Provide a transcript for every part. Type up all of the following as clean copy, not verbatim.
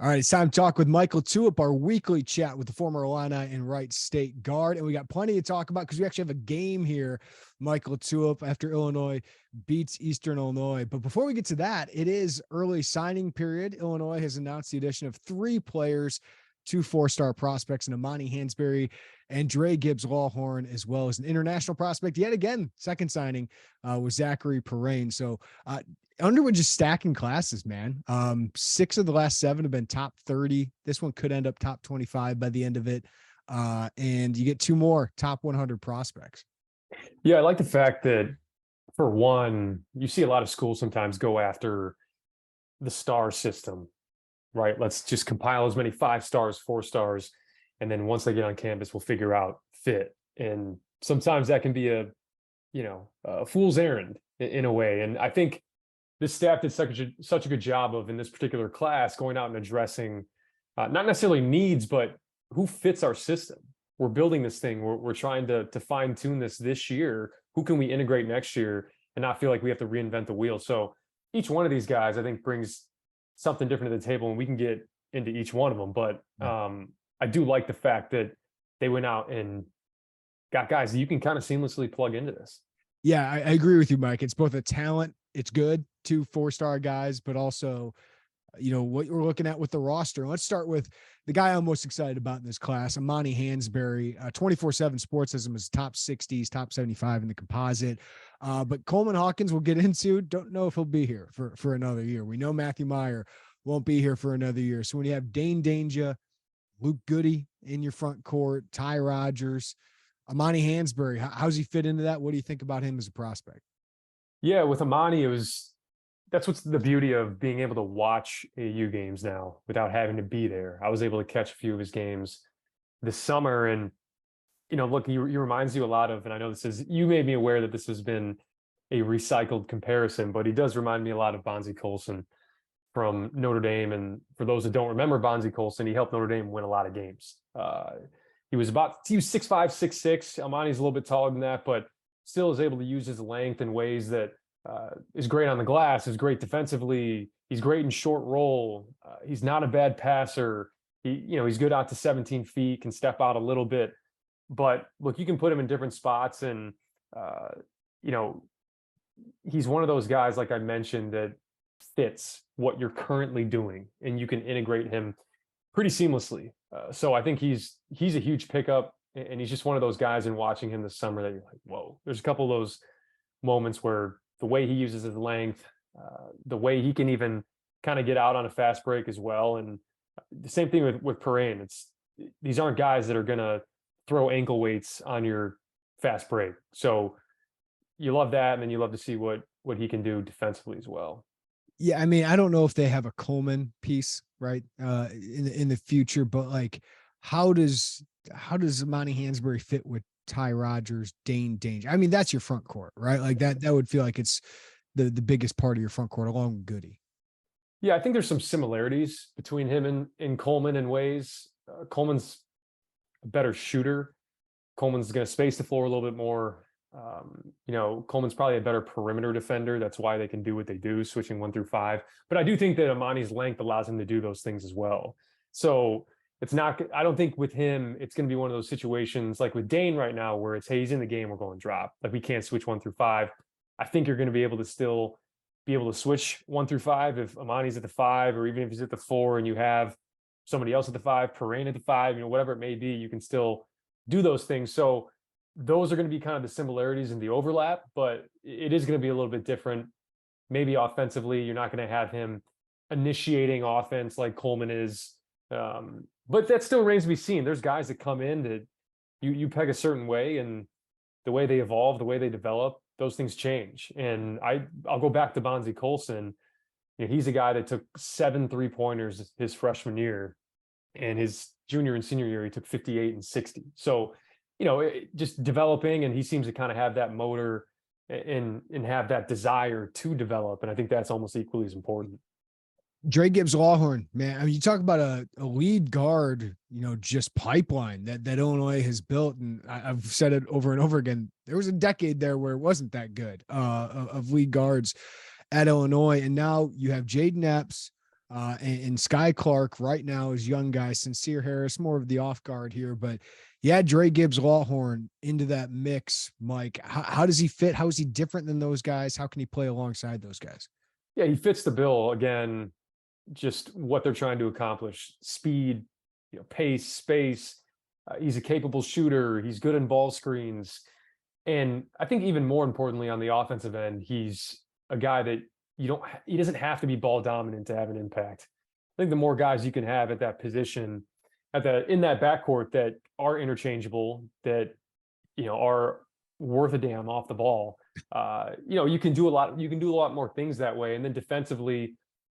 All right, it's time to talk with Mike LaTulip, our weekly chat with the former Illini and Wright State guard. And we got plenty to talk about because we actually have a game here, Mike LaTulip, after Illinois beats Eastern Illinois. But before we get to that, it is early signing period. Illinois has announced the addition of 3 players, 2 4-star prospects, and Amani Hansberry and Dra Gibss-Lawhorn, as well as an international prospect. Yet again, second signing was Zacharie Perrin. So Underwood just stacking classes, man. 6 of the last 7 have been top 30. This one could end up top 25 by the end of it. And you get 2 more top 100 prospects. Yeah, I like the fact that, for one, you see a lot of schools sometimes go after the star system, right? Let's just compile as many 5 stars, 4 stars, and then once they get on campus, we'll figure out fit. And sometimes that can be a fool's errand in a way. And I think this staff did such a good job of, in this particular class, going out and addressing not necessarily needs, but who fits our system. We're building this thing. We're trying to fine tune this year. Who can we integrate next year and not feel like we have to reinvent the wheel? So each one of these guys, I think, brings something different to the table, and we can get into each one of them. But I do like the fact that they went out and got guys that you can kind of seamlessly plug into this. Yeah, I agree with you, Mike. It's both a talent. It's good, 2 4-star guys, but also, what you're looking at with the roster. Let's start with the guy I'm most excited about in this class, Amani Hansberry. 24/7 Sports has him as top 60s, top 75 in the composite. But Coleman Hawkins we'll get into. Don't know if he'll be here for another year. We know Matthew Mayer won't be here for another year. So when you have Dane Danger, Luke Goody in your front court, Ty Rodgers, Amani Hansberry, how's he fit into that? What do you think about him as a prospect? Yeah, with Amani, that's what's the beauty of being able to watch EIU games now without having to be there. I was able to catch a few of his games this summer, and look, he reminds you a lot of, and I know you made me aware that this has been a recycled comparison, but he does remind me a lot of Bonzie Colson from Notre Dame. And for those that don't remember Bonzie Colson, he helped Notre Dame win a lot of games. He was 6'5", 6'6". Amani's a little bit taller than that, but still is able to use his length in ways that is great on the glass, is great defensively. He's great in short roll. He's not a bad passer. He's good out to 17 feet, can step out a little bit. But look, you can put him in different spots, and he's one of those guys, like I mentioned, that fits what you're currently doing, and you can integrate him pretty seamlessly. So I think he's a huge pickup, and he's just one of those guys in watching him this summer that you're like, whoa. There's a couple of those moments where the way he uses his length, the way he can even kind of get out on a fast break as well. And the same thing with Perrin. These aren't guys that are going to throw ankle weights on your fast break. So you love that, and then you love to see what he can do defensively as well. Yeah, I mean, I don't know if they have a Coleman piece, right, in the future, but like, how does Amani Hansberry fit with Ty Rodgers, Dane Danger? I mean, that's your front court, right? Like that would feel like it's the biggest part of your front court, along with Goody. Yeah, I think there's some similarities between him and Coleman in ways. Coleman's a better shooter. Coleman's going to space the floor a little bit more. Coleman's probably a better perimeter defender. That's why they can do what they do, switching 1 through 5. But I do think that Amani's length allows him to do those things as well. So I don't think with him, it's going to be one of those situations like with Dain right now, where it's, hey, he's in the game, we're going drop. Like, we can't switch 1 through 5. I think you're going to be able to still be able to switch 1 through 5 if Amani's at the 5, or even if he's at the 4 and you have somebody else at the 5, Perrin at the 5, whatever it may be, you can still do those things. So those are going to be kind of the similarities and the overlap, but it is going to be a little bit different. Maybe offensively, you're not going to have him initiating offense like Coleman is. But that still remains to be seen. There's guys that come in that you peg a certain way, and the way they evolve, the way they develop, those things change. And I'll go back to Bonzie Colson. He's a guy that took 7 3-pointers his freshman year, and his junior and senior year, he took 58 and 60. So, just developing, and he seems to kind of have that motor and have that desire to develop. And I think that's almost equally as important. Dra Gibss-Lawhorn, man. I mean, you talk about a lead guard, just pipeline that Illinois has built. And I've said it over and over again. There was a decade there where it wasn't that good of lead guards at Illinois. And now you have Jayden Epps, And Skyy Clark right now is young guy. Sencire Harris, more of the off guard here, but yeah, Dra Gibss-Lawhorn into that mix. Mike, how does he fit? How is he different than those guys? How can he play alongside those guys? Yeah, he fits the bill. Again, just what they're trying to accomplish: speed, pace, space. He's a capable shooter. He's good in ball screens. And I think even more importantly on the offensive end, he's a guy that he doesn't have to be ball dominant to have an impact. I think the more guys you can have at that position, in that backcourt that are interchangeable, that are worth a damn off the ball, you can do a lot more things that way. And then defensively,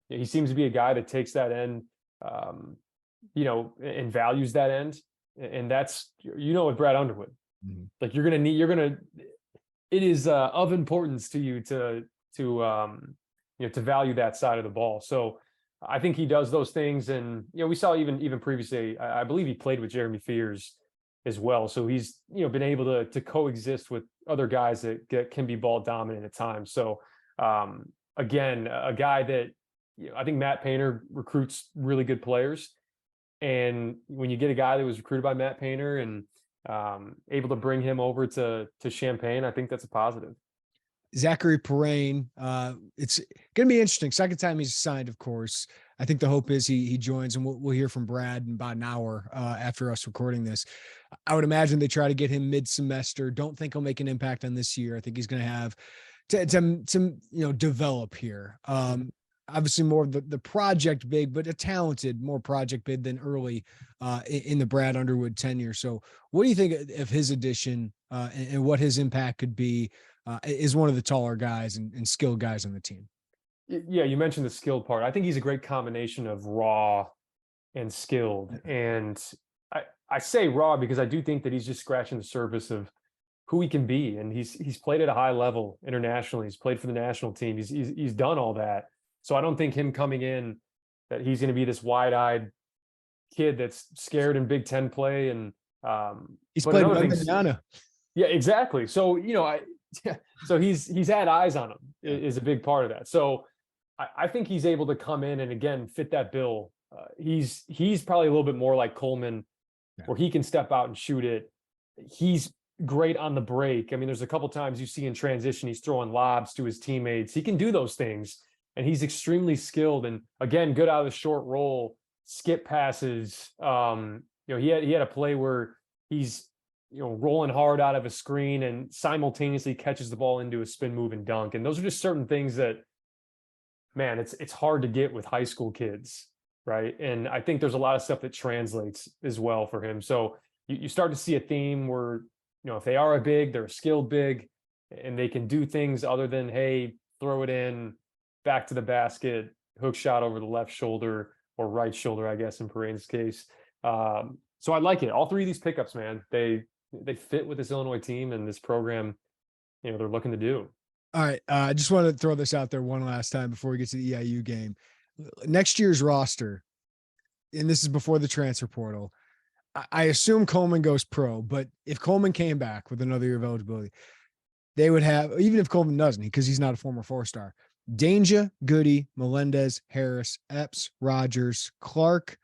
he seems to be a guy that takes that end, and values that end. And that's, with Brad Underwood, like it is of importance to you to value that side of the ball. So I think he does those things. And, we saw even previously, I believe he played with Jeremy Fears as well. So he's, been able to coexist with other guys that can be ball dominant at times. So again, a guy that, I think Matt Painter recruits really good players. And when you get a guy that was recruited by Matt Painter and able to bring him over to Champaign, I think that's a positive. Zacharie Perrin, it's going to be interesting. Second time he's signed, of course. I think the hope is he joins, and we'll hear from Brad in about an hour after us recording this. I would imagine they try to get him mid-semester. Don't think he'll make an impact on this year. I think he's going to have to develop here. Obviously more of the project big, but a talented, more project big than early in the Brad Underwood tenure. So what do you think of his addition and what his impact could be as one of the taller guys and skilled guys on the team? Yeah, you mentioned the skilled part. I think he's a great combination of raw and skilled. And I say raw because I do think that he's just scratching the surface of who he can be. And he's played at a high level internationally. He's played for the national team. He's done all that. So I don't think him coming in that he's going to be this wide-eyed kid that's scared in Big Ten play. And he's played with Indiana. Yeah, exactly. So so he's had eyes on him is a big part of that. So I think he's able to come in and again fit that bill. He's probably a little bit more like Coleman, where he can step out and shoot it. He's great on the break. I mean, there's a couple times you see in transition he's throwing lobs to his teammates. He can do those things. And he's extremely skilled and again, good out of the short roll, skip passes. He had a play where he's, rolling hard out of a screen and simultaneously catches the ball into a spin move and dunk. And those are just certain things that, man, it's hard to get with high school kids. Right. And I think there's a lot of stuff that translates as well for him. So you start to see a theme where, if they are a big, they're a skilled big and they can do things other than, hey, throw it in, back to the basket, hook shot over the left shoulder or right shoulder, I guess, in Perrin's case. So I like it. All three of these pickups, man, they fit with this Illinois team and this program, they're looking to do. All right. I just want to throw this out there one last time before we get to the EIU game. Next year's roster, and this is before the transfer portal, I assume Coleman goes pro, but if Coleman came back with another year of eligibility, they would have, even if Coleman doesn't, because he's not a former four-star, Dainja, Goody, Melendez, Harris, Epps, Rodgers, Clark,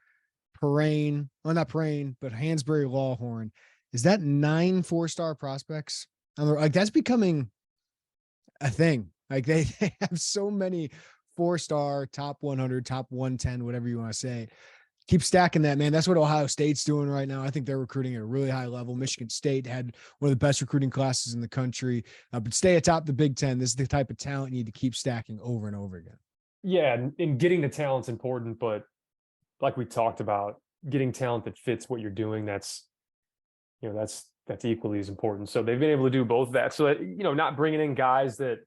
Perrin, well, not Perrin, but Hansberry, Lawhorn. Is that 9 4-star prospects? Like that's becoming a thing. Like they have so many 4-star, top 100, top 110, whatever you want to say. Keep stacking that, man. That's what Ohio State's doing right now. I think they're recruiting at a really high level. Michigan State had one of the best recruiting classes in the country, but stay atop the Big Ten. This is the type of talent you need to keep stacking over and over again. Yeah, and getting the talent's important, but like we talked about, getting talent that fits what you're doing, that's equally as important. So they've been able to do both of that. So that, not bringing in guys that,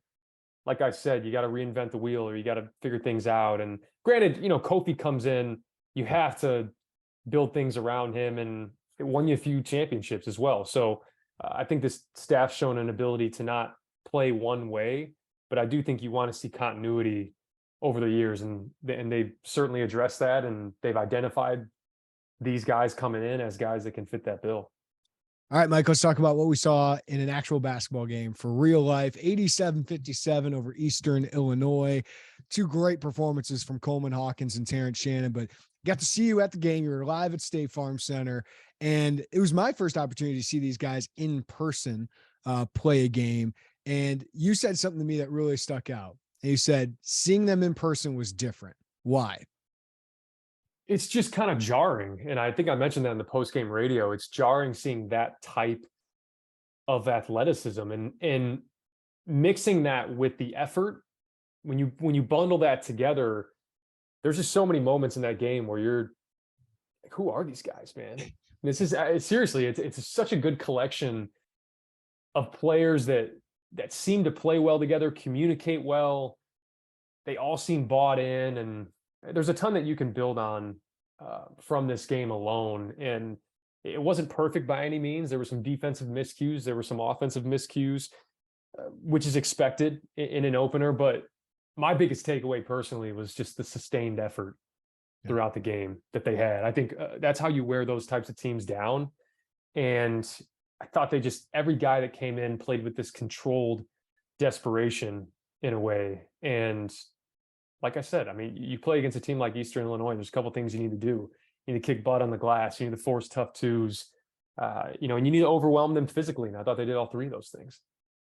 like I said, you got to reinvent the wheel or you got to figure things out. And granted, Kofi comes in, you have to build things around him, and it won you a few championships as well. So I think this staff's shown an ability to not play one way, but I do think you want to see continuity over the years, and they've certainly addressed that, and they've identified these guys coming in as guys that can fit that bill. All right, Mike, let's talk about what we saw in an actual basketball game for real life. 87-57 over Eastern Illinois. Two great performances from Coleman Hawkins and Terrence Shannon, but got to see you at the game. You were live at State Farm Center, and it was my first opportunity to see these guys in person play a game. And you said something to me that really stuck out. And you said seeing them in person was different. Why? It's just kind of jarring. And I think I mentioned that in the post-game radio. It's jarring seeing that type of athleticism and mixing that with the effort. When you bundle that together, there's just so many moments in that game where you're like, who are these guys, man? This is seriously, it's such a good collection of players that seem to play well together, communicate well. They all seem bought in, and there's a ton that you can build on from this game alone. And it wasn't perfect by any means. There were some defensive miscues. There were some offensive miscues, which is expected in an opener. But my biggest takeaway personally was just the sustained effort throughout the game that they had. I think that's how you wear those types of teams down. And I thought every guy that came in played with this controlled desperation in a way. And like I said, I mean, you play against a team like Eastern Illinois, there's a couple things you need to do. You need to kick butt on the glass. You need to force tough twos, and you need to overwhelm them physically. And I thought they did all three of those things.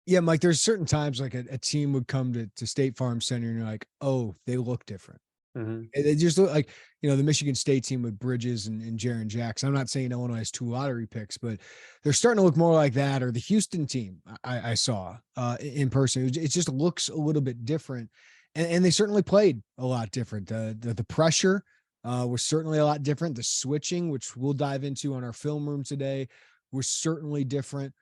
Yeah, Mike, there's certain times like a team would come to State Farm Center and you're like, oh, they look different. Mm-hmm. They just look like, the Michigan State team with Bridges and Jaren Jackson. I'm not saying Illinois has 2 lottery picks, but they're starting to look more like that. Or the Houston team I saw in person. It just looks a little bit different. And they certainly played a lot different. The pressure was certainly a lot different. The switching, which we'll dive into on our film room today, was certainly different.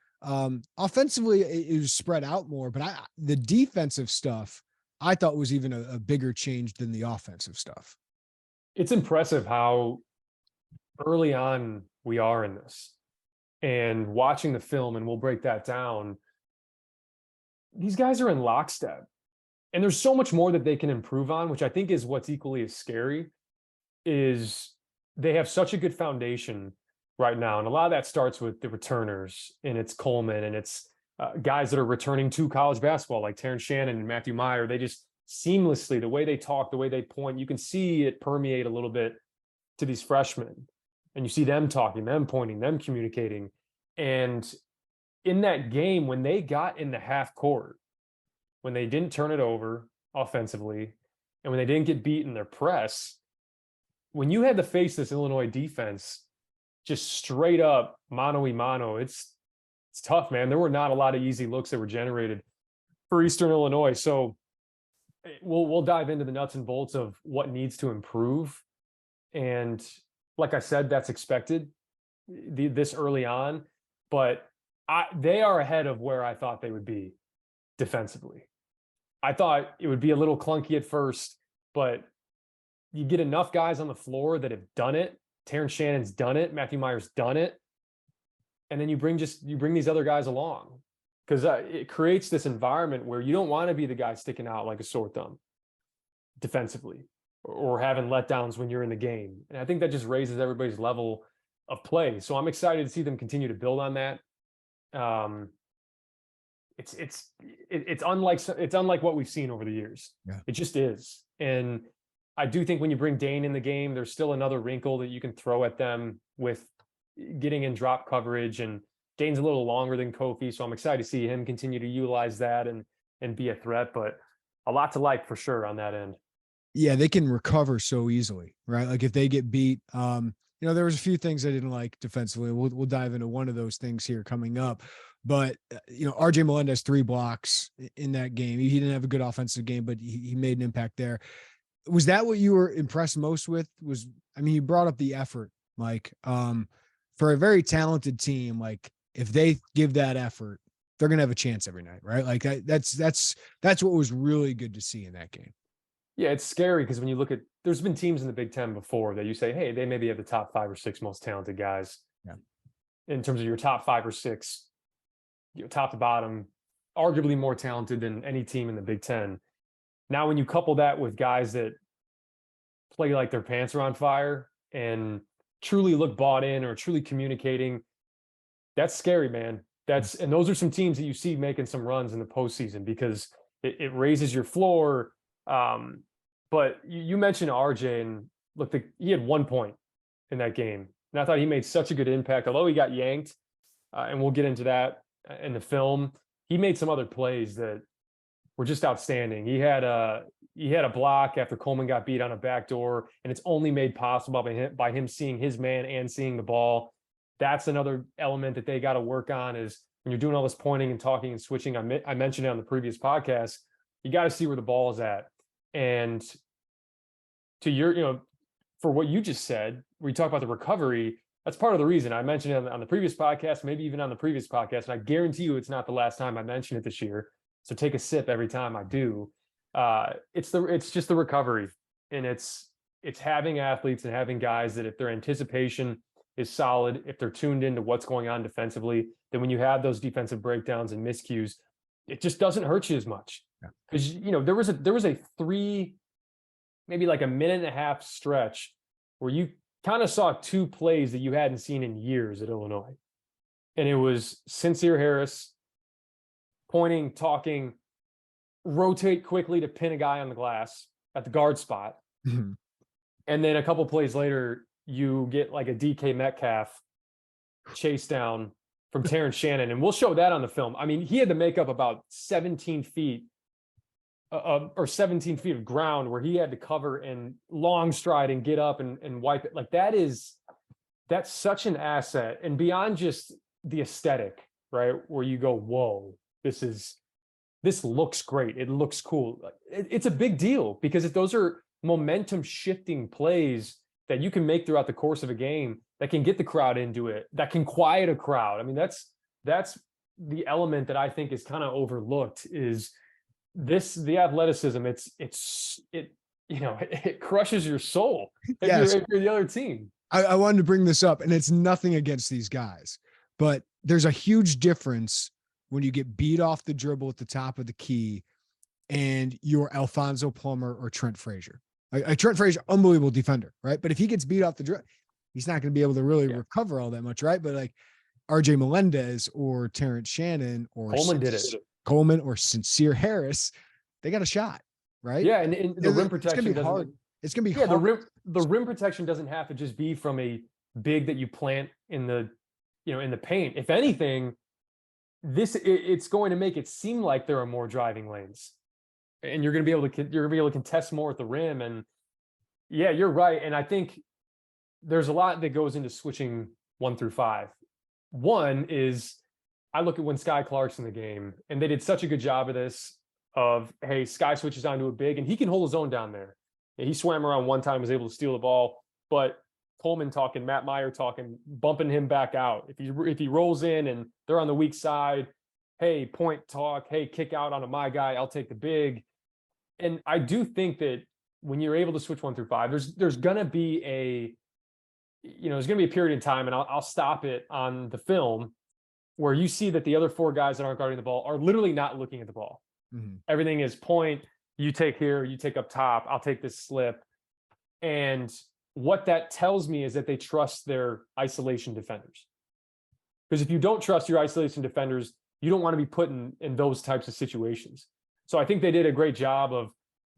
Offensively, it was spread out more, but the defensive stuff I thought was even a bigger change than the offensive stuff. It's impressive how early on we are in this, and watching the film, and we'll break that down. These guys are in lockstep, and there's so much more that they can improve on, which I think is what's equally as scary. Is they have such a good foundation right now, and a lot of that starts with the returners, and it's Coleman, and it's guys that are returning to college basketball like Terrence Shannon and Matthew Mayer. They just seamlessly, the way they talk, the way they point, you can see it permeate a little bit to these freshmen, and you see them talking, them pointing, them communicating. And in that game, when they got in the half court, when they didn't turn it over offensively, and when they didn't get beat in their press, when you had to face this Illinois defense just straight up mano-a-mano, it's tough, man. There were not a lot of easy looks that were generated for Eastern Illinois. So we'll dive into the nuts and bolts of what needs to improve. And like I said, that's expected this early on, but they are ahead of where I thought they would be defensively. I thought it would be a little clunky at first, but you get enough guys on the floor that have done it. Terrence Shannon's done it. Matthew Mayer's done it. And then you bring these other guys along, because it creates this environment where you don't want to be the guy sticking out like a sore thumb defensively or having letdowns when you're in the game. And I think that just raises everybody's level of play. So I'm excited to see them continue to build on that. It's unlike what we've seen over the years. Yeah. It just is. And I do think when you bring Dain in the game, there's still another wrinkle that you can throw at them with getting in drop coverage, and Dain's a little longer than Kofi, so I'm excited to see him continue to utilize that and be a threat, but a lot to like for sure on that end. Yeah, they can recover so easily, right? Like if they get beat, there was a few things I didn't like defensively. We'll dive into one of those things here coming up. But RJ Melendez 3 blocks in that game. He didn't have a good offensive game, but he made an impact there. Was that what you were impressed most with? You brought up the effort, Mike. For a very talented team, like if they give that effort, they're gonna have a chance every night, right? Like that's what was really good to see in that game. Yeah, it's scary because when you look at, there's been teams in the Big Ten before that you say, hey, they maybe have the top 5 or 6 most talented guys. Yeah. In terms of your top 5 or 6, top to bottom, arguably more talented than any team in the Big Ten. Now, when you couple that with guys that play like their pants are on fire and truly look bought in or truly communicating, that's scary, man. And those are some teams that you see making some runs in the postseason because it raises your floor. But you mentioned RJ, and look, he had 1 point in that game. And I thought he made such a good impact, although he got yanked, and we'll get into that in the film. He made some other plays that were just outstanding. He had a block after Coleman got beat on a backdoor, and it's only made possible by him seeing his man and seeing the ball. That's another element that they got to work on is when you're doing all this pointing and talking and switching. I mentioned it on the previous podcast. You got to see where the ball is at. And to your, for what you just said, where you talk about the recovery, that's part of the reason I mentioned it on the previous podcast, maybe even on the previous podcast. And I guarantee you it's not the last time I mention it this year. So take a sip every time I do. It's just the recovery, and it's having athletes and having guys that if their anticipation is solid, if they're tuned into what's going on defensively, then when you have those defensive breakdowns and miscues, it just doesn't hurt you as much. Because there was a maybe like a minute and a half stretch where you kind of saw two plays that you hadn't seen in years at Illinois. And it was Sencire Harris pointing, talking, rotate quickly to pin a guy on the glass at the guard spot. Mm-hmm. And then a couple plays later, you get like a DK Metcalf chase down from Terrence Shannon. And we'll show that on the film. I mean, he had to make up about 17 feet or 17 feet of ground where he had to cover and long stride and get up and wipe it. Like that's such an asset. And beyond just the aesthetic, right? Where you go, whoa, this looks great. It looks cool. It's a big deal because if those are momentum shifting plays that you can make throughout the course of a game that can get the crowd into it, that can quiet a crowd. I mean, that's the element that I think is kind of overlooked is the athleticism. It crushes your soul if you're the other team. I wanted to bring this up, and it's nothing against these guys, but there's a huge difference when you get beat off the dribble at the top of the key and you're Alfonso Plummer or Trent Frazier. Like Trent Frazier, unbelievable defender, right? But if he gets beat off the dribble, he's not going to be able to really recover all that much, right? But like RJ Melendez or Terrence Shannon or Coleman or Sencire Harris, they got a shot, right? Yeah, and the rim protection it's gonna be hard. It's going to be hard. The rim protection doesn't have to just be from a big that you plant in the paint. If anything, it's going to make it seem like there are more driving lanes, and you're going to be able to contest more at the rim. And yeah, you're right. And I think there's a lot that goes into switching 1 through 5. One is I look at when Skyy Clark's in the game, and they did such a good job of this. Of hey, Skyy switches onto a big, and he can hold his own down there. And he swam around one time, was able to steal the ball, but Coleman talking, Matt Meyer talking, bumping him back out. If he rolls in and they're on the weak side, hey, point talk, hey, kick out onto my guy, I'll take the big. And I do think that when you're able to switch 1 through 5, there's gonna be a period in time, and I'll stop it on the film where you see that the other 4 guys that aren't guarding the ball are literally not looking at the ball. Mm-hmm. Everything is point, you take here, you take up top, I'll take this slip. And what that tells me is that they trust their isolation defenders. Because if you don't trust your isolation defenders, you don't want to be put in those types of situations. So I think they did a great job of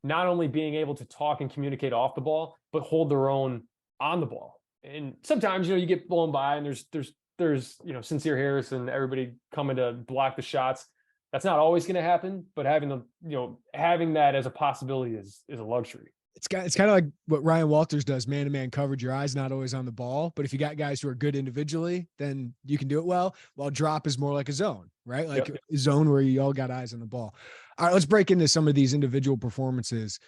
not only being able to talk and communicate off the ball, but hold their own on the ball. And sometimes, you get blown by and there's Sencire Harris and everybody coming to block the shots. That's not always going to happen, but having that as a possibility is a luxury. It's kind of like what Ryan Walters does, man-to-man coverage. Your eye's not always on the ball, but if you got guys who are good individually, then you can do it well. While drop is more like a zone, right? Like a zone where you all got eyes on the ball. All right, let's break into some of these individual performances.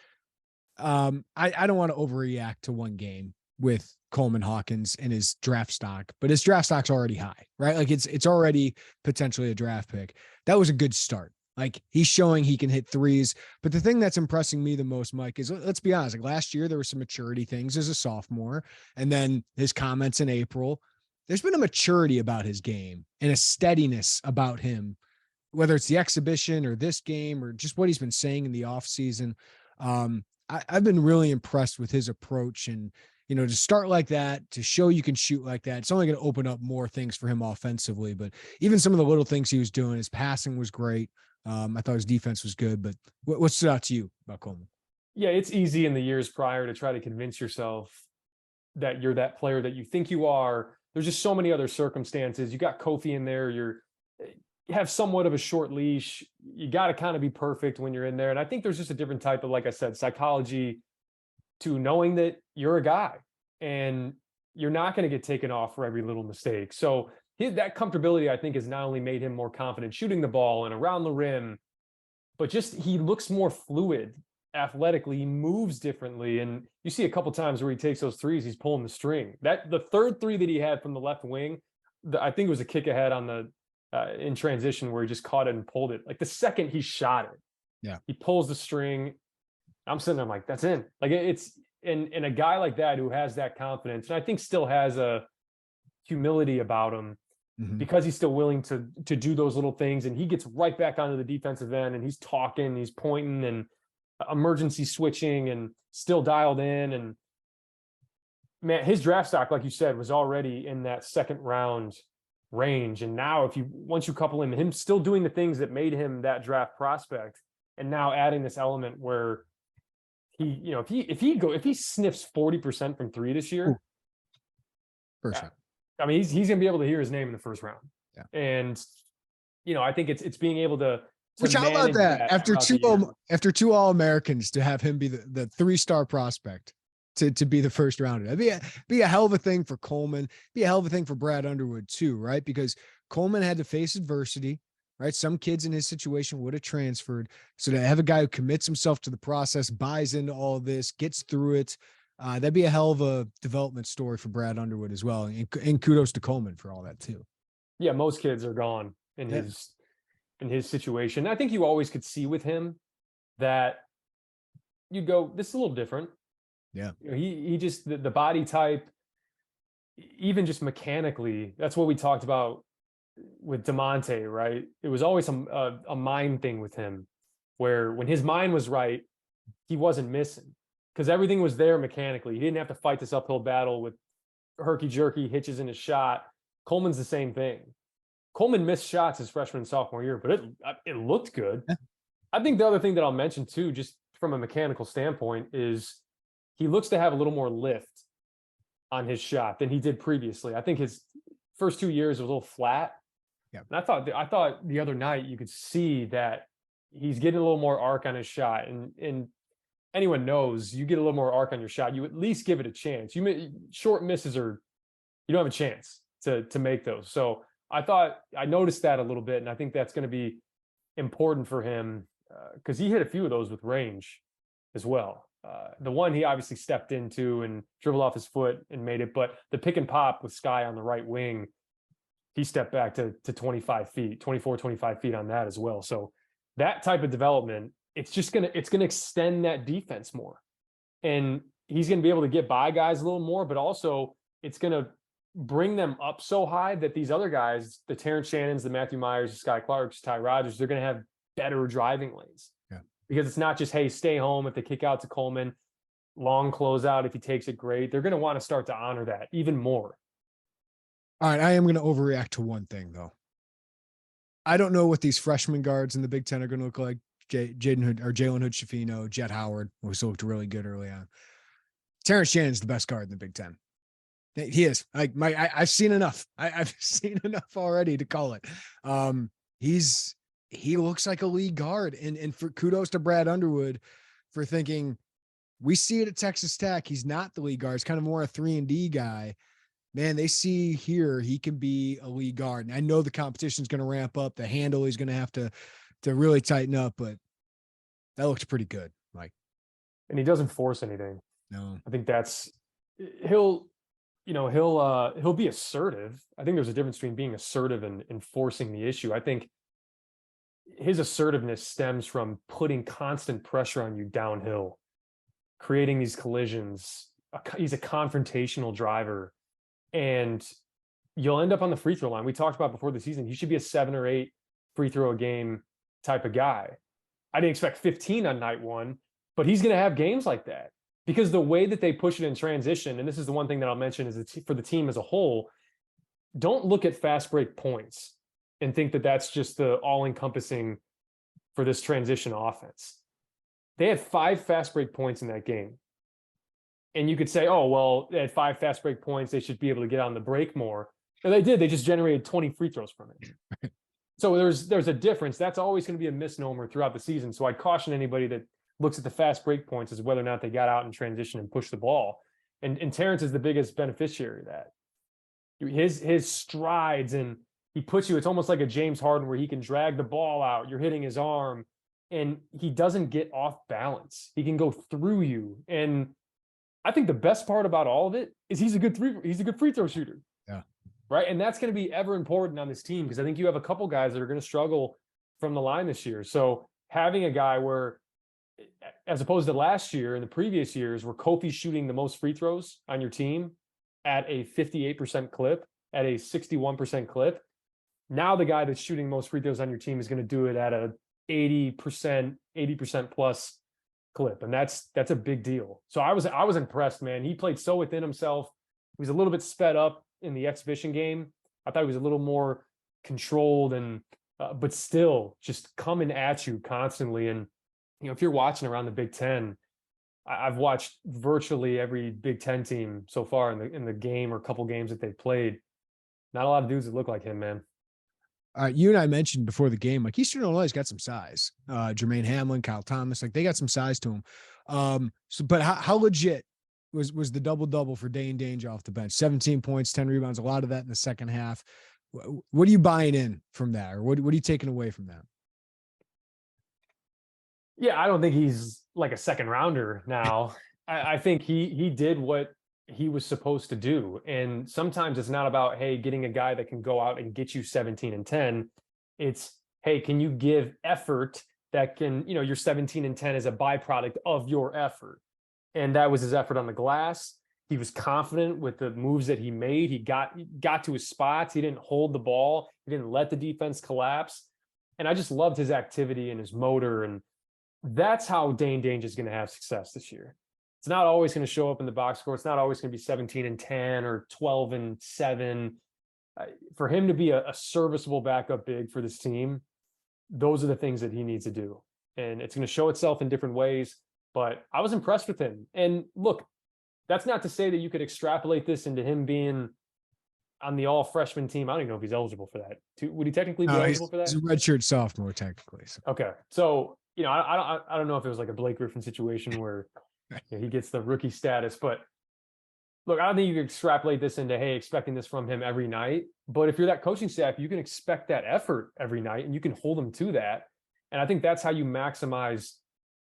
I don't want to overreact to one game with Coleman Hawkins and his draft stock, but his draft stock's already high, right? Like it's already potentially a draft pick. That was a good start. Like he's showing he can hit threes. But the thing that's impressing me the most, Mike, is let's be honest. Like last year, there were some maturity things as a sophomore. And then his comments in April, there's been a maturity about his game and a steadiness about him, whether it's the exhibition or this game or just what he's been saying in the offseason. I've been really impressed with his approach and to start like that, to show you can shoot like that, it's only going to open up more things for him offensively. But even some of the little things he was doing, his passing was great. I thought his defense was good. But what stood out to you about Coleman? Yeah, it's easy in the years prior to try to convince yourself that you're that player that you think you are. There's just so many other circumstances. You got Kofi in there. You have somewhat of a short leash. You got to kind of be perfect when you're in there. And I think there's just a different type of, like I said, psychology to knowing that you're a guy and you're not going to get taken off for every little mistake. So that comfortability, I think, has not only made him more confident shooting the ball and around the rim, but just he looks more fluid athletically. He moves differently. And you see a couple times where he takes those threes, he's pulling the string. The third three that he had from the left wing, I think it was a kick ahead on the in transition where he just caught it and pulled it. Like the second he shot it, yeah, he pulls the string. I'm sitting there, I'm like, that's in. Like it's in a guy like that who has that confidence, and I think still has a humility about him because he's still willing to do those little things, and he gets right back onto the defensive end and he's talking, he's pointing and emergency switching and still dialed in. And man, his draft stock, like you said, was already in that second round range. And now once you couple him still doing the things that made him that draft prospect, and now adding this element where he, if he sniffs 40% from three this year, I mean, he's gonna be able to hear his name in the first round. Yeah. And I think it's being able to which, how about that after two All-Americans, to have him be the 3-star prospect to be the first rounder? That'd be a hell of a thing for Coleman, be a hell of a thing for Brad Underwood too, right? Because Coleman had to face adversity, right? Some kids in his situation would have transferred. So to have a guy who commits himself to the process, buys into all this, gets through it, that'd be a hell of a development story for Brad Underwood as well. And kudos to Coleman for all that too. Yeah, most kids are gone in his situation. I think you always could see with him that you'd go, this is a little different. Yeah. He just, the body type, even just mechanically, that's what we talked about with DeMonte, right? It was always a mind thing with him, where when his mind was right, he wasn't missing because everything was there mechanically. He didn't have to fight this uphill battle with herky-jerky hitches in his shot. Coleman's the same thing. Coleman missed shots his freshman and sophomore year, but it looked good. Yeah. I think the other thing that I'll mention too, just from a mechanical standpoint, is he looks to have a little more lift on his shot than he did previously. I think his first 2 years was a little flat. Yeah. And I thought the other night you could see that he's getting a little more arc on his shot. And anyone knows, you get a little more arc on your shot, you at least give it a chance. Short misses you don't have a chance to make those. So I noticed that a little bit, and I think that's going to be important for him because he hit a few of those with range as well. The one he obviously stepped into and dribbled off his foot and made it, but the pick and pop with Skyy on the right wing, he stepped back to 25 feet, 24, 25 feet on that as well. So that type of development, it's going to extend that defense more. And he's going to be able to get by guys a little more, but also it's going to bring them up so high that these other guys, the Terrence Shannons, the Matthew Meyers, the Skyy Clarks, Ty Rodgers, they're going to have better driving lanes. Yeah. Because it's not just, hey, stay home if they kick out to Coleman, long closeout if he takes it great. They're going to want to start to honor that even more. All right, I am going to overreact to one thing, though. I don't know what these freshman guards in the Big Ten are going to look like. Jalen Hood-Schifino, Jet Howard, who also looked really good early on. Terrence Shannon's the best guard in the Big Ten. He is. I've seen enough. I've seen enough already to call it. He looks like a league guard, and for kudos to Brad Underwood for thinking, we see it at Texas Tech. He's not the league guard. He's kind of more a 3-and-D guy. Man, they see here he can be a league guard. And I know the competition is going to ramp up. The handle he's going to have to really tighten up, but that looks pretty good, Mike. And he doesn't force anything. No, I think he'll be assertive. I think there's a difference between being assertive and forcing the issue. I think his assertiveness stems from putting constant pressure on you downhill, creating these collisions. He's a confrontational driver, and you'll end up on the free throw line. We talked about before the season, he should be a 7 or 8 free throw a game type of guy. I didn't expect 15 on night one, but he's going to have games like that. because the way that they push it in transition, and this is the one thing that I'll mention, is for the team as a whole, don't look at fast break points and think that that's just the all-encompassing for this transition offense. They had 5 fast break points in that game. And you could say, oh, well, they had 5 fast break points, they should be able to get on the break more. And they did. They just generated 20 free throws from it. So there's a difference. That's always going to be a misnomer throughout the season. So I caution anybody that looks at the fast break points as whether or not they got out in transition and pushed the ball. And Terrence is the biggest beneficiary of that. His strides, and he puts you, it's almost like a James Harden where he can drag the ball out, you're hitting his arm, and he doesn't get off balance. He can go through you. And I think the best part about all of it is he's a good free throw shooter. Yeah. Right. And that's going to be ever important on this team, because I think you have a couple guys that are going to struggle from the line this year. So having a guy where, as opposed to last year and the previous years, where Kofi's shooting the most free throws on your team at a 58% clip, at a 61% clip, now the guy that's shooting most free throws on your team is going to do it at a 80% plus clip. And that's a big deal. So I was impressed, man. He played so within himself. He was a little bit sped up in the exhibition game. I thought he was a little more controlled, and but still just coming at you constantly. And if you're watching around the Big Ten, I've watched virtually every Big Ten team so far in the game or couple games that they've played. Not a lot of dudes that look like him, man. You and I mentioned before the game, like Eastern Illinois has got some size. Jermaine Hamlin, Kyle Thomas, like they got some size to them. But how legit was the double-double for Dain Danger off the bench? 17 points, 10 rebounds, a lot of that in the second half. What are you buying in from that? Or what are you taking away from that? Yeah, I don't think he's like a second rounder now. I think he did what he was supposed to do. And sometimes it's not about, hey, getting a guy that can go out and get you 17 and 10. It's, hey, can you give effort that can, your 17 and 10 is a byproduct of your effort. And that was his effort on the glass. He was confident with the moves that he made. He got to his spots. He didn't hold the ball. He didn't let the defense collapse. And I just loved his activity and his motor. And that's how Dane Danger is going to have success this year. It's not always going to show up in the box score. It's not always going to be 17 and 10 or 12 and 7. For him to be a serviceable backup big for this team, those are the things that he needs to do. And it's going to show itself in different ways. But I was impressed with him. And look, that's not to say that you could extrapolate this into him being on the all freshman team. I don't even know if he's eligible for that. Would he technically be eligible for that? He's a redshirt sophomore, technically. So. Okay. So, I don't know if it was like a Blake Griffin situation where he gets the rookie status, but look, I don't think you can extrapolate this into, hey, expecting this from him every night. But if you're that coaching staff, you can expect that effort every night and you can hold him to that. And I think that's how you maximize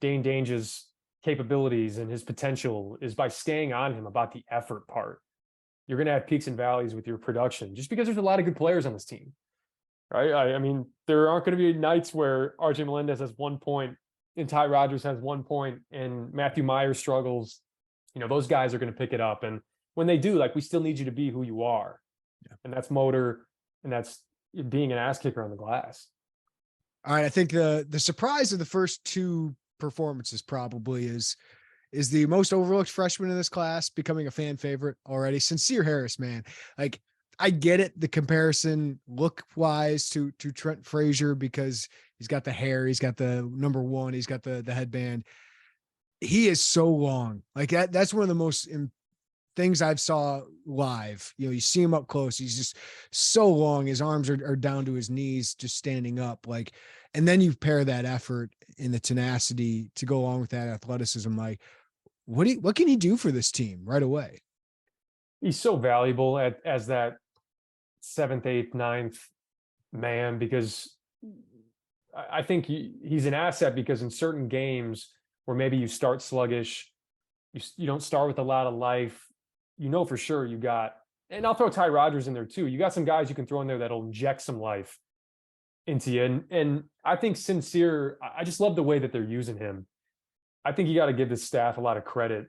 Dain Danger's capabilities and his potential, is by staying on him about the effort part. You're going to have peaks and valleys with your production just because there's a lot of good players on this team, right? I mean, there aren't going to be nights where RJ Melendez has 1 point and Ty Rodgers has 1 point and Matthew Mayer struggles. Those guys are going to pick it up. And when they do, we still need you to be who you are. Yeah. And that's motor, and that's being an ass kicker on the glass. All right. I think the surprise of the first 2 performances probably is the most overlooked freshman in this class becoming a fan favorite already. Sencire Harris, man. I get it, the comparison look wise to Trent Frazier, because he's got the hair, he's got the number 1, he's got the headband. He is so long. That's one of the most things I've saw live. You see him up close. He's just so long. His arms are down to his knees, just standing up. And then you pair that effort and the tenacity to go along with that athleticism. What can he do for this team right away? He's so valuable as that 7th, 8th, 9th man, because I think he's an asset, because in certain games where maybe you start sluggish, you don't start with a lot of life, for sure you got, and I'll throw Ty Rodgers in there too. You got some guys you can throw in there that'll inject some life into you. And I think Sencire, I just love the way that they're using him. I think you got to give this staff a lot of credit.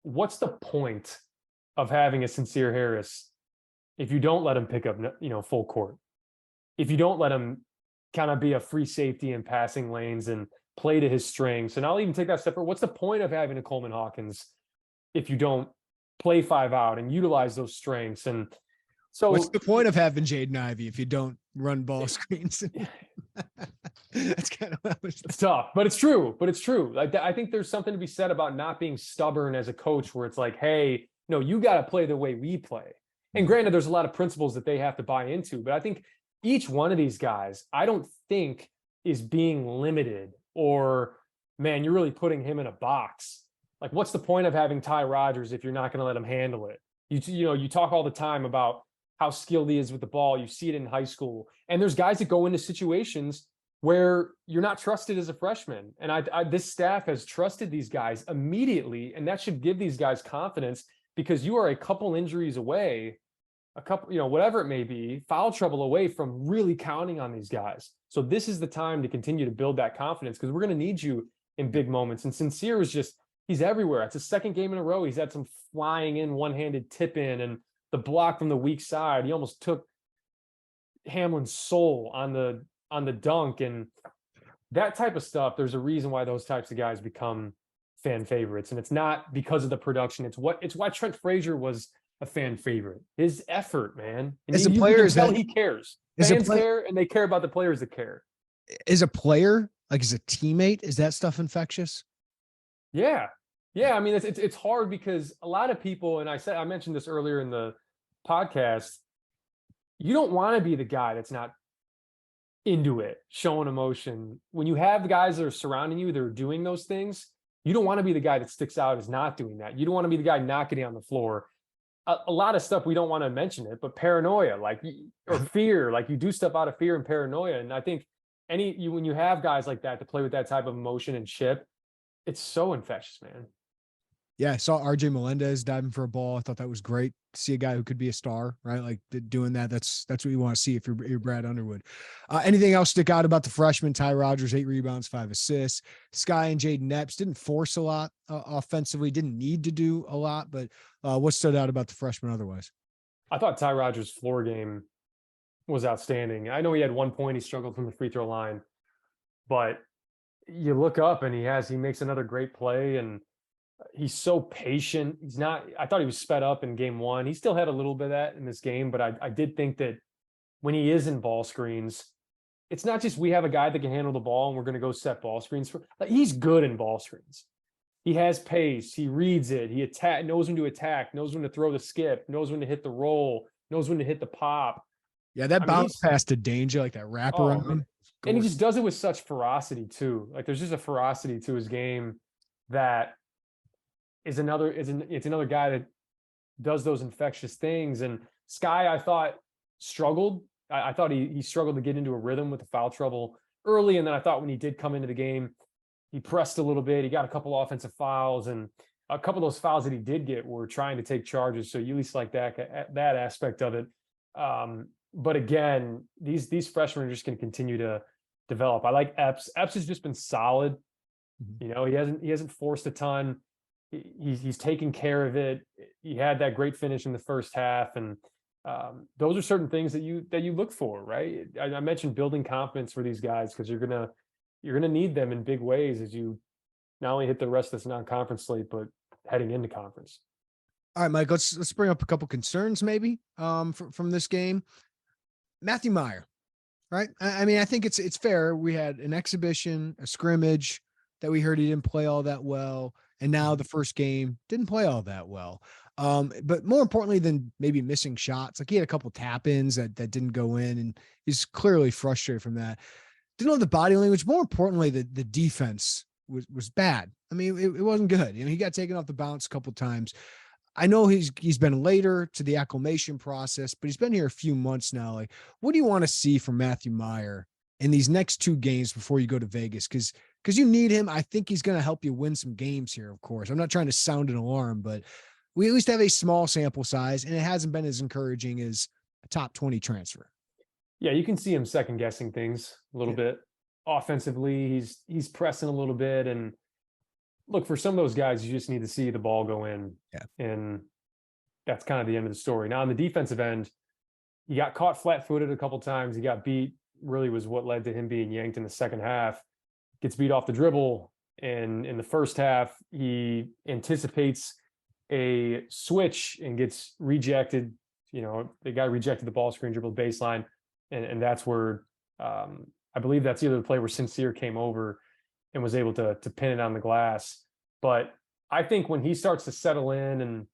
What's the point of having a Sencire Harris if you don't let him pick up, full court? If you don't let him kind of be a free safety in passing lanes and play to his strengths. And I'll even take that step further. What's the point of having a Coleman Hawkins if you don't play 5 out and utilize those strengths? And so what's the point of having Jaden Ivey if you don't run ball screens? That's kind of what it's tough, but it's true. I think there's something to be said about not being stubborn as a coach, where it's like, hey, no, you got to play the way we play. And granted, there's a lot of principles that they have to buy into, but I think each one of these guys, I don't think is being limited, or, man, you're really putting him in a box. Like, what's the point of having Ty Rodgers if you're not going to let him handle it? You talk all the time about how skilled he is with the ball. You see it in high school. And there's guys that go into situations where you're not trusted as a freshman. And this staff has trusted these guys immediately, and that should give these guys confidence, because you are a couple injuries away, whatever it may be, foul trouble away from really counting on these guys. So this is the time to continue to build that confidence, because we're going to need you in big moments. And Sencire is he's everywhere. It's his second game in a row. He's had some flying in, one-handed tip in, and the block from the weak side. He almost took Hamlin's soul on the dunk, and that type of stuff. There's a reason why those types of guys become fan favorites, and it's not because of the production. It's why Trent Frazier was a fan favorite. His effort, man. And as a player, you can tell he cares. Fans care, and they care about the players that care. As a player, like as a teammate, is that stuff infectious? Yeah. I mean, it's hard because a lot of people, and I mentioned this earlier in the podcast, you don't want to be the guy that's not into it, showing emotion. When you have guys that are surrounding you that are doing those things, you don't want to be the guy that sticks out as not doing that. You don't want to be the guy not getting on the floor. A lot of stuff, we don't want to mention it, but paranoia, or fear, like you do stuff out of fear and paranoia. And I think when you have guys like that to play with that type of emotion and chip, it's so infectious, man. Yeah, I saw RJ Melendez diving for a ball. I thought that was great to see a guy who could be a star, right? Like doing that. That's what you want to see if you're Brad Underwood. Anything else stick out about the freshman? Ty Rodgers, 8 rebounds, 5 assists. Skyy and Jayden Epps didn't force a lot offensively, didn't need to do a lot, but what stood out about the freshman otherwise? I thought Ty Rodgers' floor game was outstanding. I know he had 1 point. He struggled from the free throw line, but you look up and he makes another great play, and he's so patient. I thought he was sped up in game 1. He still had a little bit of that in this game, but I did think that when he is in ball screens, it's not just we have a guy that can handle the ball and we're going to go set ball screens for. He's good in ball screens. He has pace. He reads it. He knows when to attack, knows when to throw the skip, knows when to hit the roll, knows when to hit the pop. Yeah, that bounce pass to Dainja, like that wraparound. And he just does it with such ferocity too. Like there's just a ferocity to his game that it's another guy that does those infectious things. And Skyy, I thought, struggled. I thought he struggled to get into a rhythm with the foul trouble early. And then I thought when he did come into the game, he pressed a little bit. He got a couple offensive fouls, and a couple of those fouls that he did get were trying to take charges. So you at least like that aspect of it. But again, these freshmen are just going to continue to develop. I like Epps. Epps has just been solid. Mm-hmm. He hasn't forced a ton. He's taken care of it. He had that great finish in the first half, and those are certain things that you look for, right? I mentioned building confidence for these guys, because you're gonna need them in big ways as you not only hit the rest of this non-conference slate, but heading into conference. All right, Mike, let's bring up a couple concerns maybe from this game. Matthew Mayer, right? I mean, I think it's fair. We had an exhibition, a scrimmage that we heard he didn't play all that well. And now the first game didn't play all that well. But more importantly than maybe missing shots, like he had a couple tap-ins that didn't go in, and he's clearly frustrated from that. Didn't know the body language. More importantly, the defense was bad. I mean, it wasn't good. He got taken off the bounce a couple times. I know he's been later to the acclimation process, but he's been here a few months now. Like, what do you want to see from Matthew Mayer in these next 2 games before you go to Vegas? Because you need him. I think he's going to help you win some games here, of course. I'm not trying to sound an alarm, but we at least have a small sample size, and it hasn't been as encouraging as a top 20 transfer. Yeah, you can see him second guessing things a little bit. Offensively, he's pressing a little bit, and look, for some of those guys, you just need to see the ball go in. Yeah. And that's kind of the end of the story. Now on the defensive end, he got caught flat-footed a couple times. He got beat, really was what led to him being yanked in the second half. gets beat off the dribble. And in the first half, he anticipates a switch and gets rejected. The guy rejected the ball screen, dribbled baseline. And that's where I believe that's either the play where Sencire came over and was able to pin it on the glass. But I think when he starts to settle in, and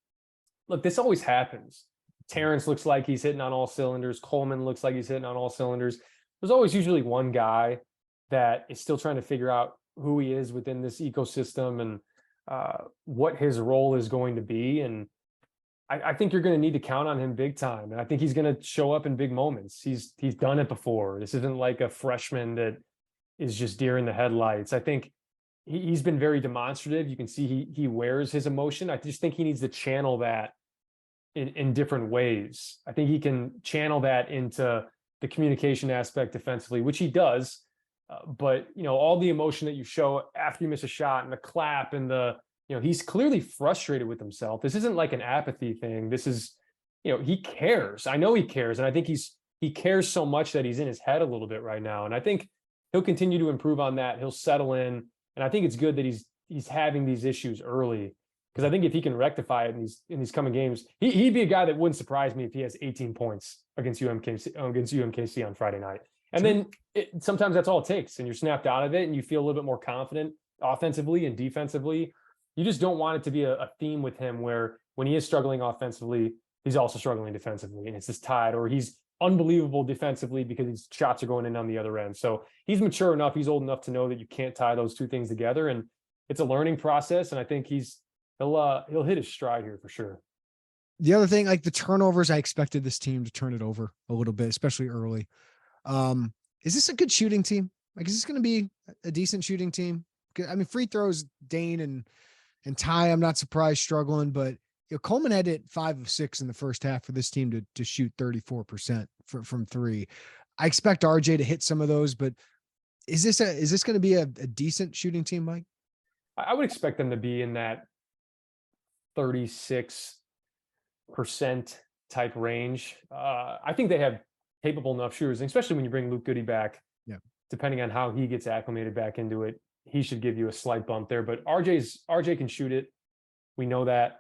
look, this always happens. Terrence looks like he's hitting on all cylinders. Coleman looks like he's hitting on all cylinders. There's always usually one guy that is still trying to figure out who he is within this ecosystem and what his role is going to be. And I think you're going to need to count on him big time. And I think he's going to show up in big moments. He's done it before. This isn't like a freshman that is just deer in the headlights. I think he's been very demonstrative. You can see he wears his emotion. I just think he needs to channel that in different ways. I think he can channel that into the communication aspect defensively, which he does. But all the emotion that you show after you miss a shot and the clap and he's clearly frustrated with himself. This isn't like an apathy thing. This is, he cares. I know he cares. And I think he cares so much that he's in his head a little bit right now. And I think he'll continue to improve on that. He'll settle in. And I think it's good that he's having these issues early, because I think if he can rectify it in these coming games, he'd be a guy that wouldn't surprise me if he has 18 points against UMKC on Friday night. And then sometimes that's all it takes, and you're snapped out of it and you feel a little bit more confident offensively and defensively. You just don't want it to be a theme with him where when he is struggling offensively, he's also struggling defensively, and it's this tide, or he's unbelievable defensively because his shots are going in on the other end. So he's mature enough, he's old enough to know that you can't tie those two things together, and it's a learning process. And I think he'll hit his stride here for sure. The other thing, like the turnovers, I expected this team to turn it over a little bit, especially early. Is this a good shooting team? Like, is this going to be a decent shooting team? I mean, free throws, Dain and Ty, I'm not surprised struggling, but Coleman had it 5 of 6 in the first half for this team to shoot 34% from three. I expect RJ to hit some of those, but is this going to be a decent shooting team, Mike? I would expect them to be in that 36% type range. I think they have capable enough shooters, especially when you bring Luke Goody back. Yeah. Depending on how he gets acclimated back into it, he should give you a slight bump there. But RJ can shoot it. We know that.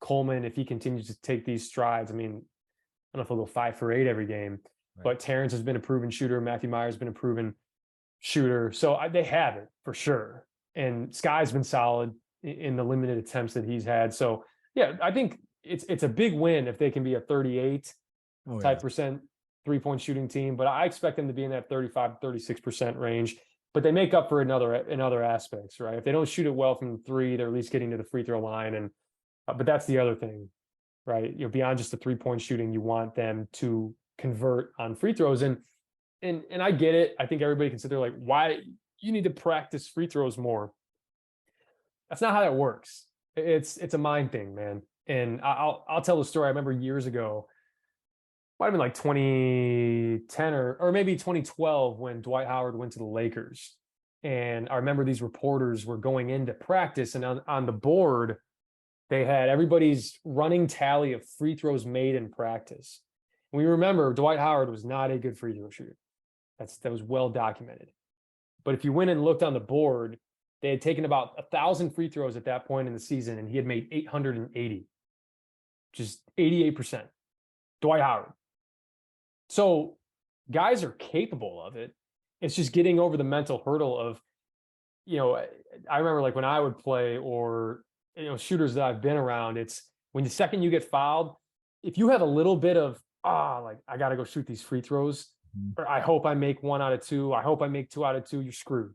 Coleman, if he continues to take these strides, I mean, I don't know if he'll go 5 for 8 every game, right, but Terrence has been a proven shooter. Matthew Mayer has been a proven shooter. So they have it for sure. And Skyy's been solid in the limited attempts that he's had. So yeah, I think it's a big win if they can be a 38 type percent 3-point shooting team, but I expect them to be in that 35, 36% range. But they make up for in other aspects, right? If they don't shoot it well from 3, they're at least getting to the free throw line. And but that's the other thing, right? Beyond just the 3-point shooting, you want them to convert on free throws. And I get it. I think everybody can sit there like, why you need to practice free throws more. That's not how that works. It's a mind thing, man. And I'll tell the story. I remember years ago, might have been like 2010 or maybe 2012 when Dwight Howard went to the Lakers. And I remember these reporters were going into practice, and on the board, they had everybody's running tally of free throws made in practice. And we remember Dwight Howard was not a good free throw shooter. That was well documented. But if you went and looked on the board, they had taken about 1,000 free throws at that point in the season, and he had made 880, just 88%. Dwight Howard. So guys are capable of it. It's just getting over the mental hurdle of, I remember like when I would play, or, shooters that I've been around, it's when the second you get fouled, if you have a little bit of, like I got to go shoot these free throws, or I hope I make 1 out of 2. I hope I make 2 out of 2. You're screwed.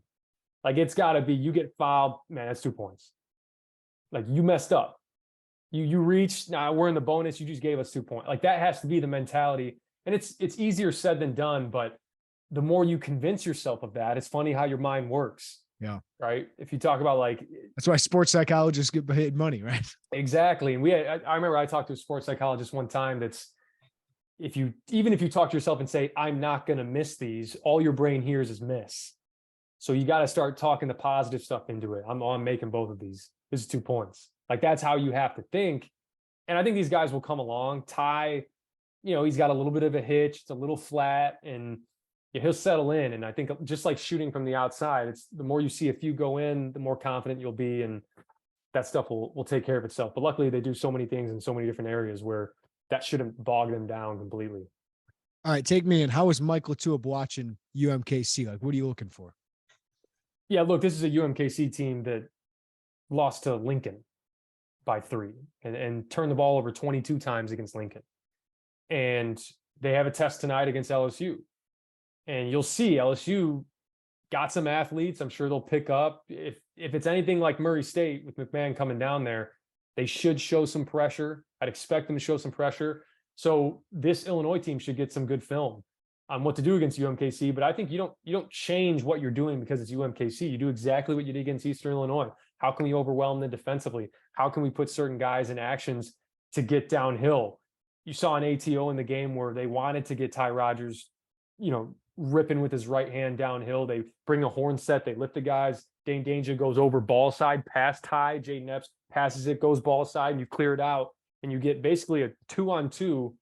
Like it's got to be, you get fouled, man, that's 2 points. Like you messed up. You reached, now we're in the bonus. You just gave us 2 points. Like that has to be the mentality. And it's easier said than done, but the more you convince yourself of that, it's funny how your mind works. Yeah. Right. If you talk about like, that's why sports psychologists get paid money, right? Exactly. And I remember I talked to a sports psychologist one time that's, even if you talk to yourself and say, I'm not going to miss these, all your brain hears is miss. So you got to start talking the positive stuff into it. I'm making both of these. This is 2 points. Like that's how you have to think. And I think these guys will come along. Ty, he's got a little bit of a hitch. It's a little flat. And he'll settle in. And I think just like shooting from the outside, it's the more you see a few go in, the more confident you'll be, and that stuff will take care of itself. But luckily they do so many things in so many different areas where that shouldn't bog them down completely. All right, take me in. How is Mike LaTulip watching UMKC? Like, what are you looking for? Yeah, look, this is a UMKC team that lost to Lincoln by 3 and turned the ball over 22 times against Lincoln. And they have a test tonight against LSU. And you'll see LSU got some athletes. I'm sure they'll pick up. If it's anything like Murray State with McMahon coming down there, they should show some pressure. I'd expect them to show some pressure. So this Illinois team should get some good film on what to do against UMKC. But I think you don't change what you're doing because it's UMKC. You do exactly what you did against Eastern Illinois. How can we overwhelm them defensively? How can we put certain guys in actions to get downhill? You saw an ATO in the game where they wanted to get Ty Rodgers, ripping with his right hand downhill. They bring a horn set, they lift the guys. Dane Danger goes over ball side, past Ty. Jayden Epps passes it, goes ball side, and you clear it out. And you get basically a 2-on-2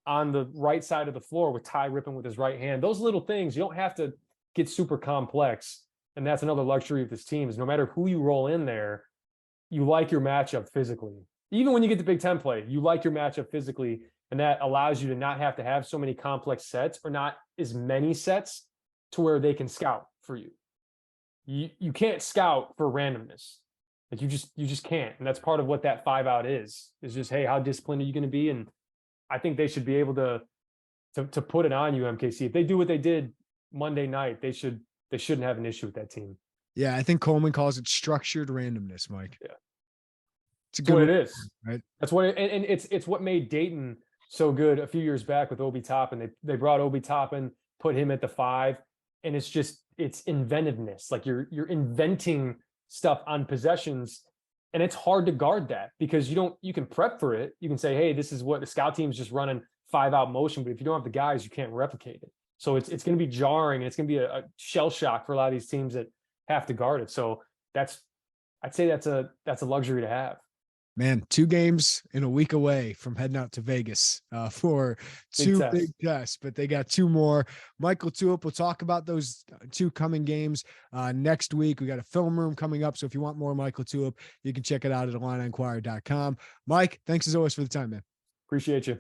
on the right side of the floor with Ty ripping with his right hand. Those little things, you don't have to get super complex. And that's another luxury of this team is no matter who you roll in there, you like your matchup physically. Even when you get the Big Ten play, you like your matchup physically. And that allows you to not have to have so many complex sets or not as many sets to where they can scout for you. You can't scout for randomness. Like you just can't. And that's part of what that 5-out is just, hey, how disciplined are you going to be? And I think they should be able to put it on UMKC. If they do what they did Monday night, they shouldn't have an issue with that team. Yeah, I think Coleman calls it structured randomness, Mike. Yeah. It's what it is. Right. That's what and it's what made Dayton so good a few years back with Obi Toppin. They brought Obi Toppin, put him at the 5, and it's inventiveness. Like you're inventing stuff on possessions, and it's hard to guard that because you can prep for it. You can say, hey, this is what the scout team's just running 5-out motion, but if you don't have the guys, you can't replicate it. So it's going to be jarring, and it's going to be a shell shock for a lot of these teams that have to guard it. So I'd say that's a luxury to have. Man, 2 games in a week away from heading out to Vegas for 2 big tests, but they got 2 more. Mike LaTulip, we'll talk about those 2 coming games next week. We got a film room coming up, so if you want more Mike LaTulip, you can check it out at IlliniInquirer.com. Mike, thanks as always for the time, man. Appreciate you.